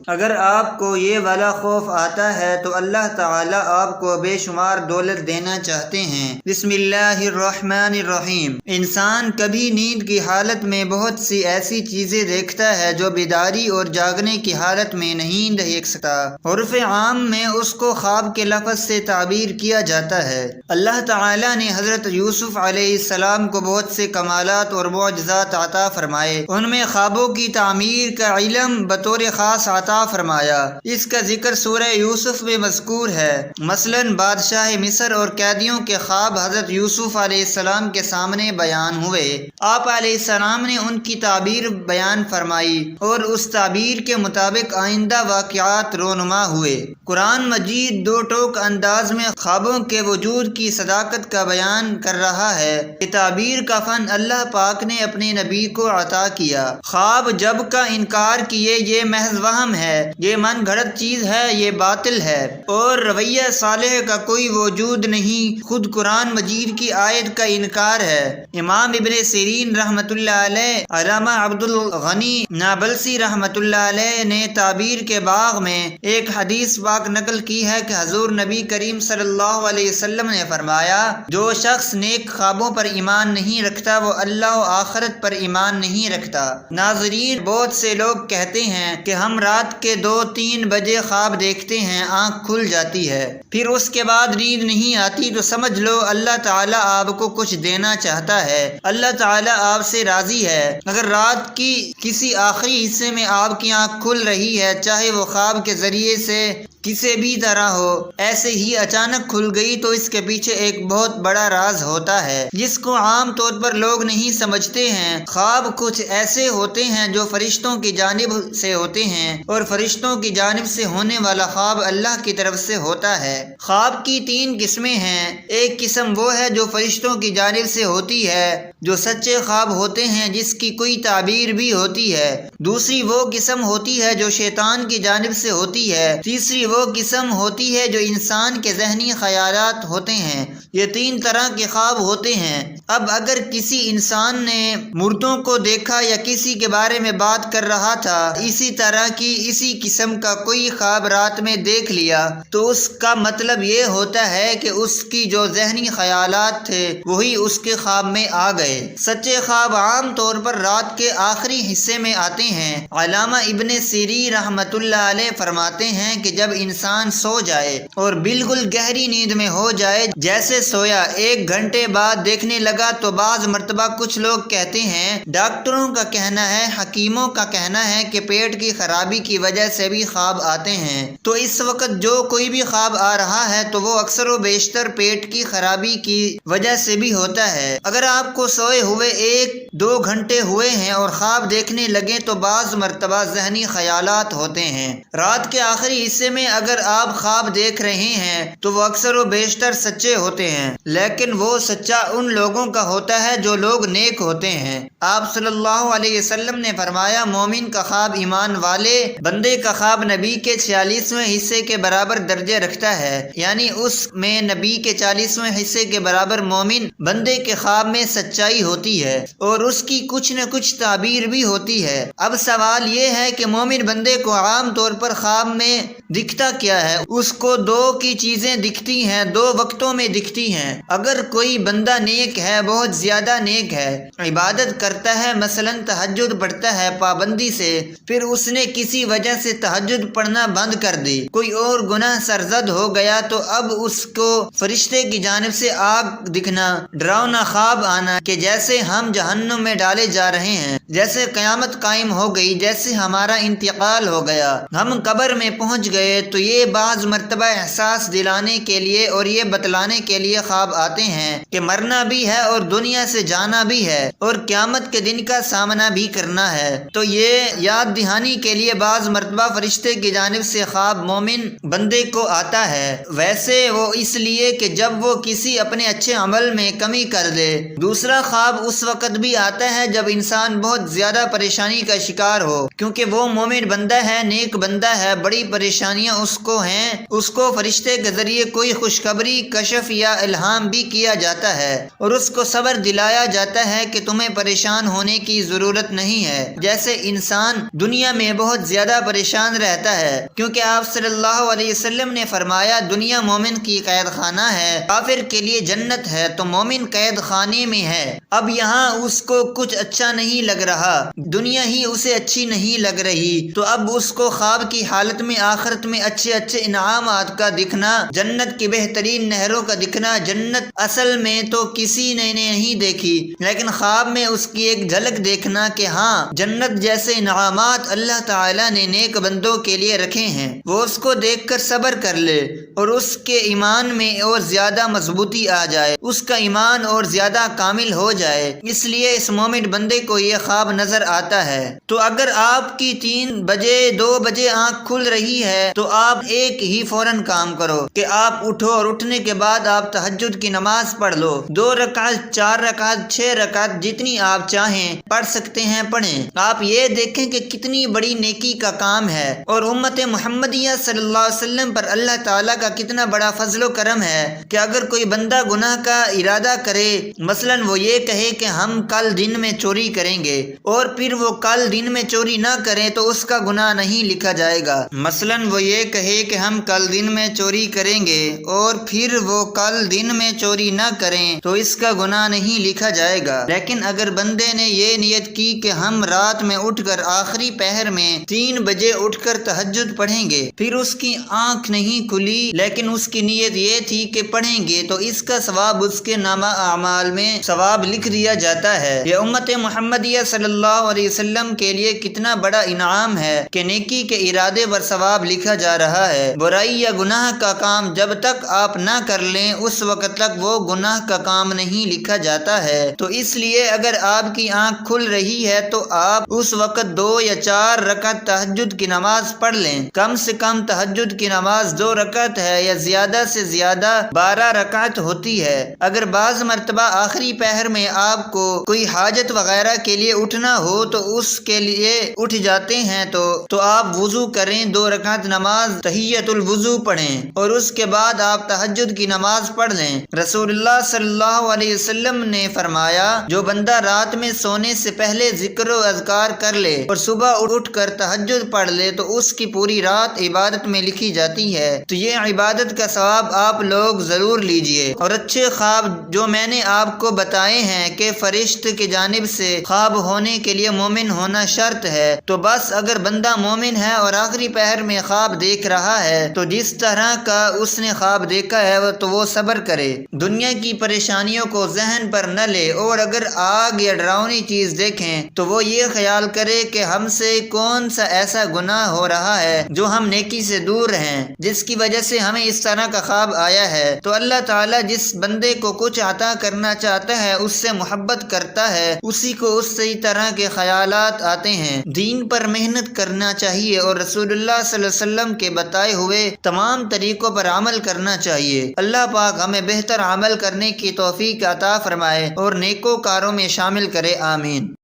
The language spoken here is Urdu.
اگر آپ کو یہ والا خوف آتا ہے تو اللہ تعالیٰ آپ کو بے شمار دولت دینا چاہتے ہیں۔ بسم اللہ الرحمن الرحیم۔ انسان کبھی نیند کی حالت میں بہت سی ایسی چیزیں دیکھتا ہے جو بیداری اور جاگنے کی حالت میں نہیں دیکھ سکتا۔ عرف عام میں اس کو خواب کے لفظ سے تعبیر کیا جاتا ہے۔ اللہ تعالیٰ نے حضرت یوسف علیہ السلام کو بہت سے کمالات اور معجزات عطا فرمائے۔ ان میں خوابوں کی تعمیر کا علم بطور خاص عطا فرمایا۔ اس کا ذکر سورہ یوسف میں مذکور ہے۔ مثلاً بادشاہ مصر اور قیدیوں کے خواب حضرت یوسف علیہ السلام کے سامنے بیان ہوئے۔ آپ علیہ السلام نے ان کی تعبیر بیان فرمائی اور اس تعبیر کے مطابق آئندہ واقعات رونما ہوئے۔ قرآن مجید دو ٹوک انداز میں خوابوں کے وجود کی صداقت کا بیان کر رہا ہے کہ تعبیر کا فن اللہ پاک نے اپنے نبی کو عطا کیا۔ خواب جب کا انکار کیے یہ محض وہم ہے، یہ من گھڑت چیز ہے، یہ باطل ہے اور رویہ صالح کا کوئی وجود نہیں، خود قرآن مجید کی آیت کا انکار ہے۔ امام ابن سیرین رحمۃ اللہ علیہ، علامہ عبد الغنی نابلسی رحمۃ اللہ علیہ نے تعبیر کے باغ میں ایک حدیث پاک نقل کی ہے کہ حضور نبی کریم صلی اللہ علیہ وسلم نے فرمایا، جو شخص نیک خوابوں پر ایمان نہیں رکھتا وہ اللہ و آخرت پر ایمان نہیں رکھتا۔ ناظرین، بہت سے لوگ کہتے ہیں کہ ہم رات کے 2-3 بجے خواب دیکھتے ہیں، آنکھ کھل جاتی ہے، پھر اس کے بعد نیند نہیں آتی، تو سمجھ لو اللہ تعالیٰ آپ کو کچھ دینا چاہتا ہے، اللہ تعالیٰ آپ سے راضی ہے۔ اگر رات کی کسی آخری حصے میں آپ کی آنکھ کھل رہی ہے، چاہے وہ خواب کے ذریعے سے کسی بھی طرح ہو، ایسے ہی اچانک کھل گئی، تو اس کے پیچھے ایک بہت بڑا راز ہوتا ہے جس کو عام طور پر لوگ نہیں سمجھتے ہیں۔ خواب کچھ ایسے ہوتے ہیں جو فرشتوں کی جانب سے ہوتے ہیں، اور فرشتوں کی جانب سے ہونے والا خواب اللہ کی طرف سے ہوتا ہے۔ خواب کی 3 قسمیں ہیں۔ ایک قسم وہ ہے جو فرشتوں کی جانب سے ہوتی ہے، جو سچے خواب ہوتے ہیں جس کی کوئی تعبیر بھی ہوتی ہے۔ دوسری وہ قسم ہوتی ہے جو شیطان کی جانب سے ہوتی ہے۔ تیسری وہ قسم ہوتی ہے جو انسان کے ذہنی خیالات ہوتے ہیں۔ یہ 3 طرح کے خواب ہوتے ہیں۔ اب اگر کسی انسان نے مردوں کو دیکھا یا کسی کے بارے میں بات کر رہا تھا، اسی طرح کی اسی قسم کا کوئی خواب رات میں دیکھ لیا، تو اس کا مطلب یہ ہوتا ہے کہ اس کی جو ذہنی خیالات تھے وہی اس کے خواب میں آ گئے۔ سچے خواب عام طور پر رات کے آخری حصے میں آتے ہیں۔ علامہ ابن سیرین رحمۃ اللہ علیہ فرماتے ہیں کہ جب انسان سو جائے اور بالکل گہری نیند میں ہو جائے، جیسے سویا 1 گھنٹے بعد دیکھنے لگا، تو بعض مرتبہ کچھ لوگ کہتے ہیں، ڈاکٹروں کا کہنا ہے، حکیموں کا کہنا ہے کہ پیٹ کی خرابی کی وجہ سے بھی خواب آتے ہیں۔ تو اس وقت جو کوئی بھی خواب آ رہا ہے تو وہ اکثر و بیشتر پیٹ کی خرابی کی وجہ سے بھی ہوتا ہے۔ اگر آپ کو سوئے ہوئے 1-2 گھنٹے ہوئے ہیں اور خواب دیکھنے لگے تو بعض مرتبہ ذہنی خیالات ہوتے ہیں۔ رات کے آخری حصے میں اگر آپ خواب دیکھ رہے ہیں تو وہ اکثر و بیشتر سچے ہوتے ہیں، لیکن وہ سچا ان لوگوں کا ہوتا ہے جو لوگ نیک ہوتے ہیں۔ آپ صلی اللہ علیہ وسلم نے فرمایا، مومن کا خواب ایمان والے بندے کا خواب نبی کے 46ویں حصے کے برابر درجے رکھتا ہے، یعنی اس میں نبی کے 40ویں حصے کے برابر مومن بندے کے خواب میں سچائی ہوتی ہے اور اس کی کچھ نہ کچھ تعبیر بھی ہوتی ہے۔ اب سوال یہ ہے کہ مومن بندے کو عام طور پر خواب میں دکھتا کیا ہے؟ اس کو 2 کی چیزیں دکھتی ہیں، 2 وقتوں میں دکھتی ہیں۔ اگر کوئی بندہ نیک ہے، بہت زیادہ نیک ہے، عبادت کرتا ہے، مثلا تہجد پڑھتا ہے پابندی سے، پھر اس نے کسی وجہ سے تہجد پڑھنا بند کر دی، کوئی اور گناہ سرزد ہو گیا، تو اب اس کو فرشتے کی جانب سے آگ دکھنا، ڈراؤنا خواب آنا کہ جیسے ہم جہنم میں ڈالے جا رہے ہیں، جیسے قیامت قائم ہو گئی، جیسے ہمارا انتقال ہو گیا، ہم قبر میں پہنچ گئے، تو یہ بعض مرتبہ احساس دلانے کے لیے اور یہ بتلانے کے لیے خواب آتے ہیں کہ مرنا بھی ہے اور دنیا سے جانا بھی ہے اور قیامت کے دن کا سامنا بھی کرنا ہے۔ تو یہ یاد دہانی کے لیے بعض مرتبہ فرشتے کی جانب سے خواب مومن بندے کو آتا ہے۔ ویسے وہ اس لیے کہ جب وہ کسی اپنے اچھے عمل میں کمی کر دے۔ دوسرا خواب اس وقت بھی آتا ہے جب انسان بہت زیادہ پریشانی کا شکار ہو، کیونکہ وہ مومن بندہ ہے، نیک بندہ ہے، بڑی پریشانی پریشانیاں اس کو ہیں اس کو فرشتے کے ذریعے کوئی خوشخبری، کشف یا الہام بھی کیا جاتا ہے اور اس کو صبر دلایا جاتا ہے کہ تمہیں پریشان ہونے کی ضرورت نہیں ہے۔ جیسے انسان دنیا میں بہت زیادہ پریشان رہتا ہے، کیونکہ آپ صلی اللہ علیہ وسلم نے فرمایا دنیا مومن کی قید خانہ ہے، کافر کے لیے جنت ہے، تو مومن قید خانے میں ہے۔ اب یہاں اس کو کچھ اچھا نہیں لگ رہا، دنیا ہی اسے اچھی نہیں لگ رہی، تو اب اس کو خواب کی حالت میں آخرت میں اچھے اچھے انعامات کا دکھنا، جنت کی بہترین نہروں کا دکھنا، جنت اصل میں تو کسی نے نہیں دیکھی لیکن خواب میں اس کی ایک جھلک دیکھنا کہ ہاں جنت جیسے انعامات اللہ تعالیٰ نے نیک بندوں کے لیے رکھے ہیں، وہ اس کو دیکھ کر صبر کر لے اور اس کے ایمان میں اور زیادہ مضبوطی آ جائے، اس کا ایمان اور زیادہ کامل ہو جائے۔ اس لیے اس مومن بندے کو یہ خواب نظر آتا ہے۔ تو اگر آپ کی 3 بجے 2 بجے آنکھ کھل رہی ہے تو آپ ایک ہی فوراً کام کرو کہ آپ اٹھو اور اٹھنے کے بعد آپ تہجد کی نماز پڑھ لو، 2 رکعت 4 رکعت 6 رکعت جتنی آپ چاہیں پڑھ سکتے ہیں پڑھیں۔ آپ یہ دیکھیں کہ کتنی بڑی نیکی کا کام ہے اور امت محمدیہ صلی اللہ علیہ وسلم پر اللہ تعالیٰ کا کتنا بڑا فضل و کرم ہے کہ اگر کوئی بندہ گناہ کا ارادہ کرے، مثلاً وہ یہ کہے کہ ہم کل دن میں چوری کریں گے اور پھر وہ کل دن میں چوری نہ کریں تو اس کا گناہ نہیں لکھا جائے گا۔ مثلاً وہ یہ کہے کہ ہم کل دن میں چوری کریں گے اور پھر وہ کل دن میں چوری نہ کریں تو اس کا گناہ نہیں لکھا جائے گا۔ لیکن اگر بندے نے یہ نیت کی کہ ہم رات میں اٹھ کر آخری پہر میں 3 بجے اٹھ کر تہجد پڑھیں گے، پھر اس کی آنکھ نہیں کھلی لیکن اس کی نیت یہ تھی کہ پڑھیں گے، تو اس کا ثواب اس کے نامہ اعمال میں ثواب لکھ دیا جاتا ہے۔ یہ امت محمدیہ صلی اللہ علیہ وسلم کے لیے کتنا بڑا انعام ہے کہ نیکی کے ارادے پر ثواب لکھا جا رہا ہے۔ برائی یا گناہ کا کام جب تک آپ نہ کر لیں اس وقت تک وہ گناہ کا کام نہیں لکھا جاتا ہے۔ تو اس لیے اگر آپ کی آنکھ کھل رہی ہے تو آپ اس وقت 2 یا 4 رکعت تہجد کی نماز پڑھ لیں۔ کم سے کم تہجد کی نماز 2 رکعت ہے یا زیادہ سے زیادہ 12 رکعت ہوتی ہے۔ اگر بعض مرتبہ آخری پہر میں آپ کو کوئی حاجت وغیرہ کے لیے اٹھنا ہو تو اس کے لیے اٹھ جاتے ہیں تو آپ وضو کریں، 2 رکعت نماز تحیۃ الوضو پڑھیں اور اس کے بعد آپ تہجد کی نماز پڑھ لیں۔ رسول اللہ صلی اللہ علیہ وسلم نے فرمایا جو بندہ رات میں سونے سے پہلے ذکر و اذکار کر لے اور صبح اٹھ کر تہجد پڑھ لے تو اس کی پوری رات عبادت میں لکھی جاتی ہے۔ تو یہ عبادت کا ثواب آپ لوگ ضرور لیجئے۔ اور اچھے خواب جو میں نے آپ کو بتائے ہیں کہ فرشت کی جانب سے خواب ہونے کے لیے مومن ہونا شرط ہے، تو بس اگر بندہ مومن ہے اور آخری پہر میں خواب دیکھ رہا ہے تو جس طرح کا اس نے خواب دیکھا ہے تو وہ صبر کرے، دنیا کی پریشانیوں کو ذہن پر نہ لے، اور اگر آگ یا ڈراؤنی چیز دیکھیں تو وہ یہ خیال کرے کہ ہم سے کون سا ایسا گناہ ہو رہا ہے جو ہم نیکی سے دور ہیں جس کی وجہ سے ہمیں اس طرح کا خواب آیا ہے۔ تو اللہ تعالیٰ جس بندے کو کچھ عطا کرنا چاہتا ہے اس سے محبت کرتا ہے، اسی کو اس سے طرح کے خیالات آتے ہیں۔ دین پر محنت کرنا چاہیے اور رسول اللہ صلی اللہ علیہ وسلم کے بتائے ہوئے تمام طریقوں پر عمل کرنا چاہیے۔ اللہ پاک ہمیں بہتر عمل کرنے کی توفیق عطا فرمائے اور نیکوکاروں میں شامل کرے، آمین۔